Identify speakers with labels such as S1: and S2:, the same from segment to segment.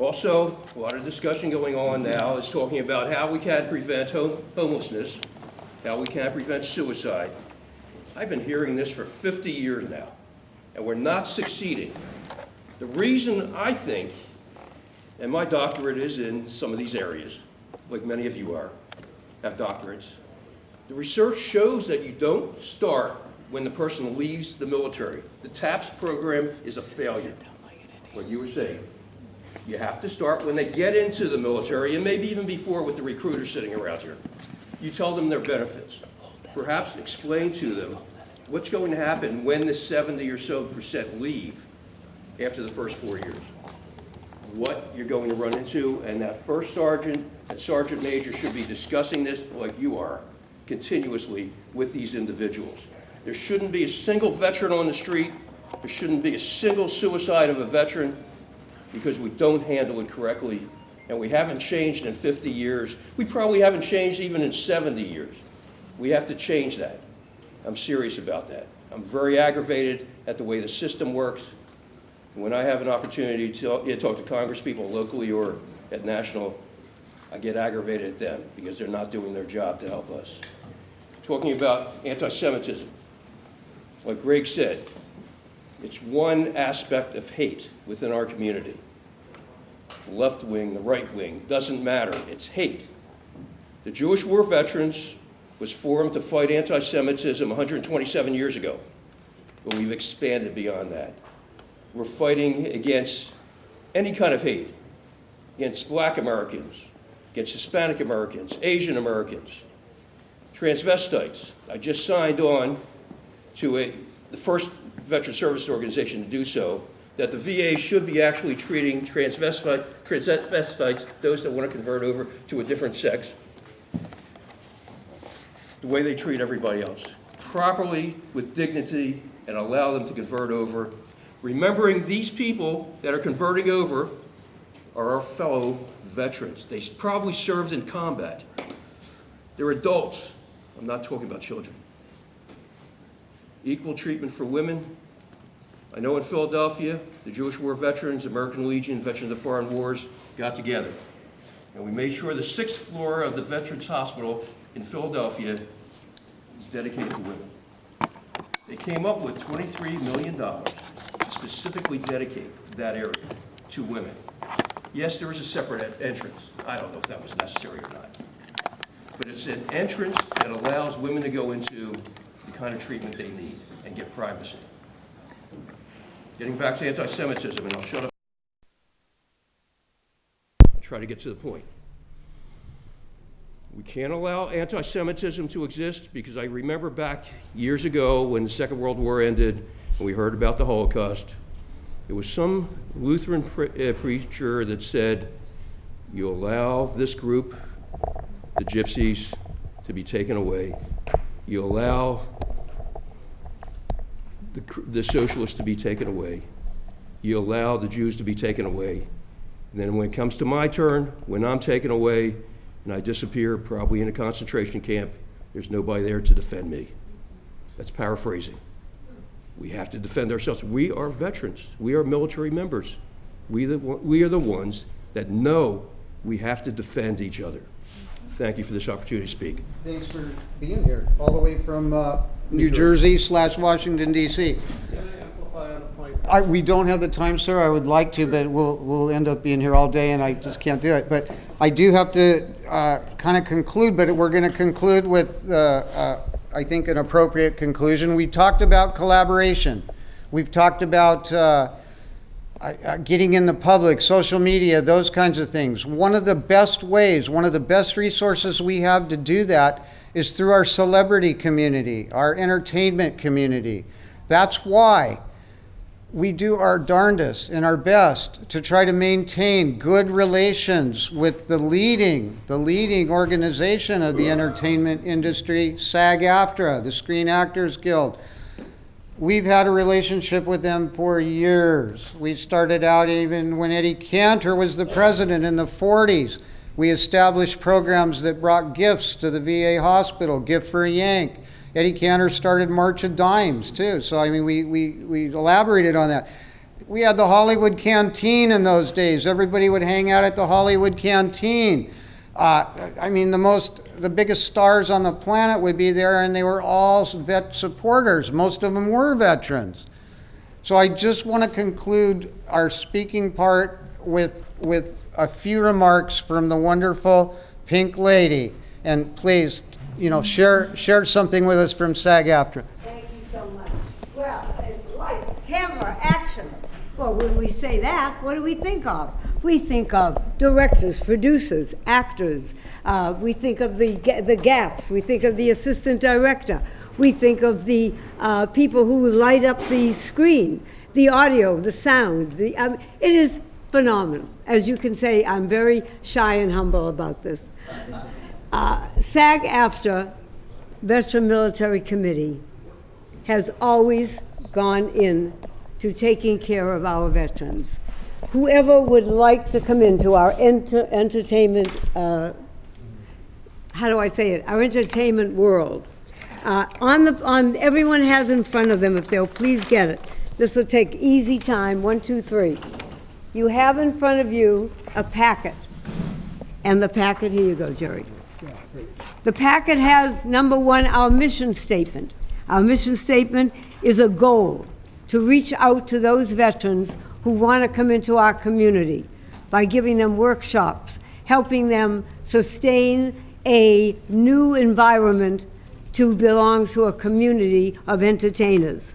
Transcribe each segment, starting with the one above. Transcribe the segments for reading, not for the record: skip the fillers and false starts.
S1: Also, a lot of discussion going on now is talking about how we can prevent homelessness, how we can prevent suicide. I've been hearing this for 50 years now, and we're not succeeding. The reason I think, and my doctorate is in some of these areas, like many of you have doctorates, the research shows that you don't start when the person leaves the military. The TAPS program is a failure. What you were saying. You have to start when they get into the military, and maybe even before with the recruiters sitting around here. You tell them their benefits. Perhaps explain to them what's going to happen when the 70% or so leave after the first 4 years. What you're going to run into, and that first sergeant and sergeant major should be discussing this like you are, continuously with these individuals. There shouldn't be a single veteran on the street. There shouldn't be a single suicide of a veteran because we don't handle it correctly, and we haven't changed in 50 years. We probably haven't changed even in 70 years. We have to change that. I'm serious about that. I'm very aggravated at the way the system works. When I have an opportunity to talk to congresspeople locally or at national, I get aggravated at them because they're not doing their job to help us. Talking about anti-Semitism, like Greg said, it's one aspect of hate within our community. The left wing, the right wing, doesn't matter. It's hate. The Jewish War Veterans was formed to fight anti-Semitism 127 years ago, but we've expanded beyond that. We're fighting against any kind of hate, against Black Americans, against Hispanic Americans, Asian Americans, transvestites. I just signed on to the first veteran service organization to do so, that the VA should be actually treating transvestites, those that want to convert over to a different sex, the way they treat everybody else, properly, with dignity, and allow them to convert over. Remembering these people that are converting over are our fellow veterans. They probably served in combat. They're adults. I'm not talking about children. Equal treatment for women. I know in Philadelphia, the Jewish War Veterans, American Legion, Veterans of Foreign Wars got together. And we made sure the 6th floor of the Veterans Hospital in Philadelphia is dedicated to women. They came up with $23 million to specifically dedicate that area to women. Yes, there is a separate entrance. I don't know if that was necessary or not. But it's an entrance that allows women to go into the kind of treatment they need and get privacy. Getting back to anti-Semitism, and I'll shut up. I'll try to get to the point. We can't allow anti-Semitism to exist because I remember back years ago when the Second World War ended and we heard about the Holocaust, there was some Lutheran preacher that said, you allow this group, the gypsies, to be taken away. You allow the socialists to be taken away. You allow the Jews to be taken away. And then when it comes to my turn, when I'm taken away and I disappear, probably in a concentration camp, there's nobody there to defend me. That's paraphrasing. We have to defend ourselves. We are veterans. We are military members. We are the ones that know we have to defend each other. Thank you for this opportunity to speak.
S2: Thanks for being here, all the way from New Jersey/Washington, D.C. We don't have the time, sir. I would like to, but we'll end up being here all day, and I just can't do it. But I do have to kind of conclude, but we're going to conclude with, I think, an appropriate conclusion. We talked about collaboration. We've talked about getting in the public, social media, those kinds of things. One of the best ways, one of the best resources we have to do that is through our celebrity community, our entertainment community. That's why we do our darndest and our best to try to maintain good relations with the leading organization of the entertainment industry, SAG-AFTRA, the Screen Actors Guild. We've had a relationship with them for years. We started out even when Eddie Cantor was the president in the 40s. We established programs that brought gifts to the VA hospital, Gift for a Yank. Eddie Cantor started March of Dimes too. So I mean, we elaborated on that. we had the Hollywood Canteen in those days. Everybody would hang out at the Hollywood Canteen. I mean, the biggest stars on the planet would be there, and they were all vet supporters. Most of them were veterans. So I just want to conclude our speaking part with a few remarks from the wonderful Pink Lady. And please, share something with us from SAG-AFTRA.
S3: Thank you so much. Well, it's lights, camera, action. Well, when we say that, what do we think of? We think of directors, producers, actors. We think of the gaps. We think of the assistant director. We think of the people who light up the screen, the audio, the sound. It is phenomenal. As you can say, I'm very shy and humble about this. SAG-AFTRA, Veteran Military Committee, has always gone in to taking care of our veterans. Whoever would like to come into our entertainment, our entertainment world, everyone has in front of them, if they'll please get it. This will take easy time, 1, 2, 3. You have in front of you a packet. And the packet, here you go, Jerry. The packet has, number 1, our mission statement. Our mission statement is a goal to reach out to those veterans who want to come into our community by giving them workshops, helping them sustain a new environment to belong to a community of entertainers.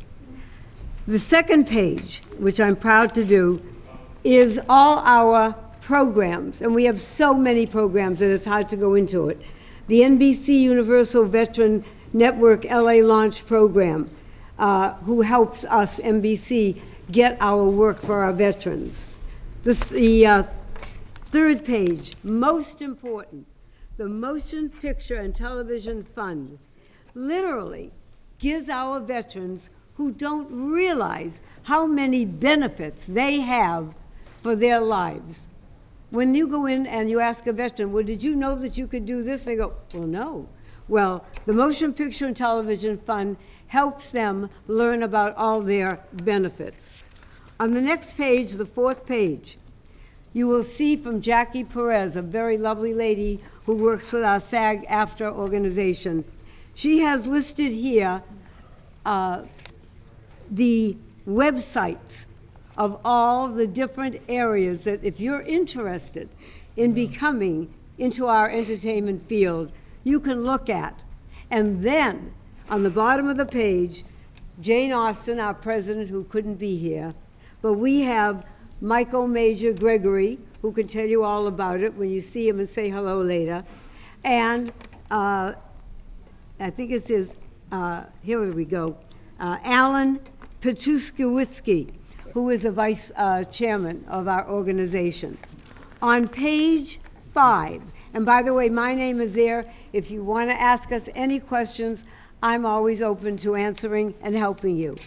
S3: The second page, which I'm proud to do, is all our programs, and we have so many programs that it's hard to go into it. The NBC Universal Veteran Network LA Launch Program, who helps us, NBC, get our work for our veterans. The third page, most important, the Motion Picture and Television Fund literally gives our veterans who don't realize how many benefits they have for their lives. When you go in and you ask a veteran, well, did you know that you could do this? They go, well, no. Well, the Motion Picture and Television Fund helps them learn about all their benefits. On the next page, the fourth page, you will see from Jackie Perez, a very lovely lady who works with our SAG-AFTRA organization. She has listed here the websites of all the different areas that if you're interested in becoming into our entertainment field, you can look at. And then on the bottom of the page, Jane Austen, our president, who couldn't be here, but we have Michael Major Gregory, who can tell you all about it when you see him and say hello later. And I think it says, here we go, Alan Petuskiewicz, who is the vice chairman of our organization. On page 5, and by the way, my name is there. If you want to ask us any questions, I'm always open to answering and helping you.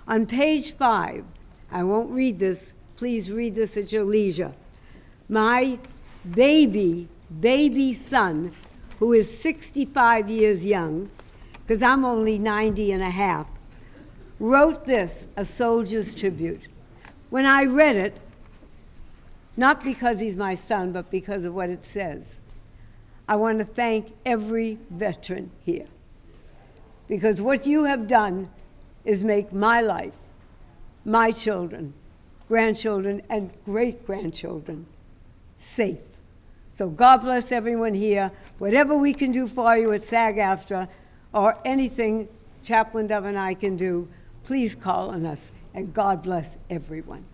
S3: On page 5, I won't read this. Please read this at your leisure. My baby son, who is 65 years young, because I'm only 90 and a half, wrote this, a soldier's tribute. When I read it, not because he's my son, but because of what it says, I want to thank every veteran here. Because what you have done is make my life, my children, grandchildren, and great-grandchildren safe. So God bless everyone here. Whatever we can do for you at SAG-AFTRA, or anything Chaplain Dove and I can do, please call on us, and God bless everyone.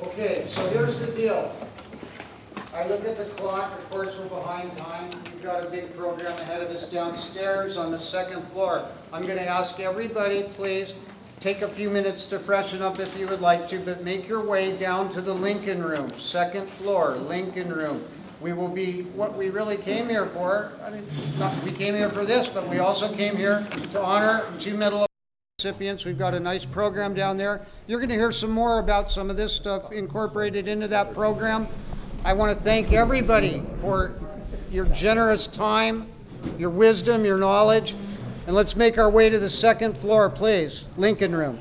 S2: Okay, so here's the deal. I look at the clock, of course we're behind time. We've got a big program ahead of us downstairs on the second floor. I'm going to ask everybody, please, take a few minutes to freshen up if you would like to, but make your way down to the Lincoln Room, second floor, Lincoln Room. We will be what we really came here for. I mean, we came here for this, but we also came here to honor 2 Medal recipients. We've got a nice program down there. You're going to hear some more about some of this stuff incorporated into that program. I want to thank everybody for your generous time, your wisdom, your knowledge. And let's make our way to the second floor, please. Lincoln Room.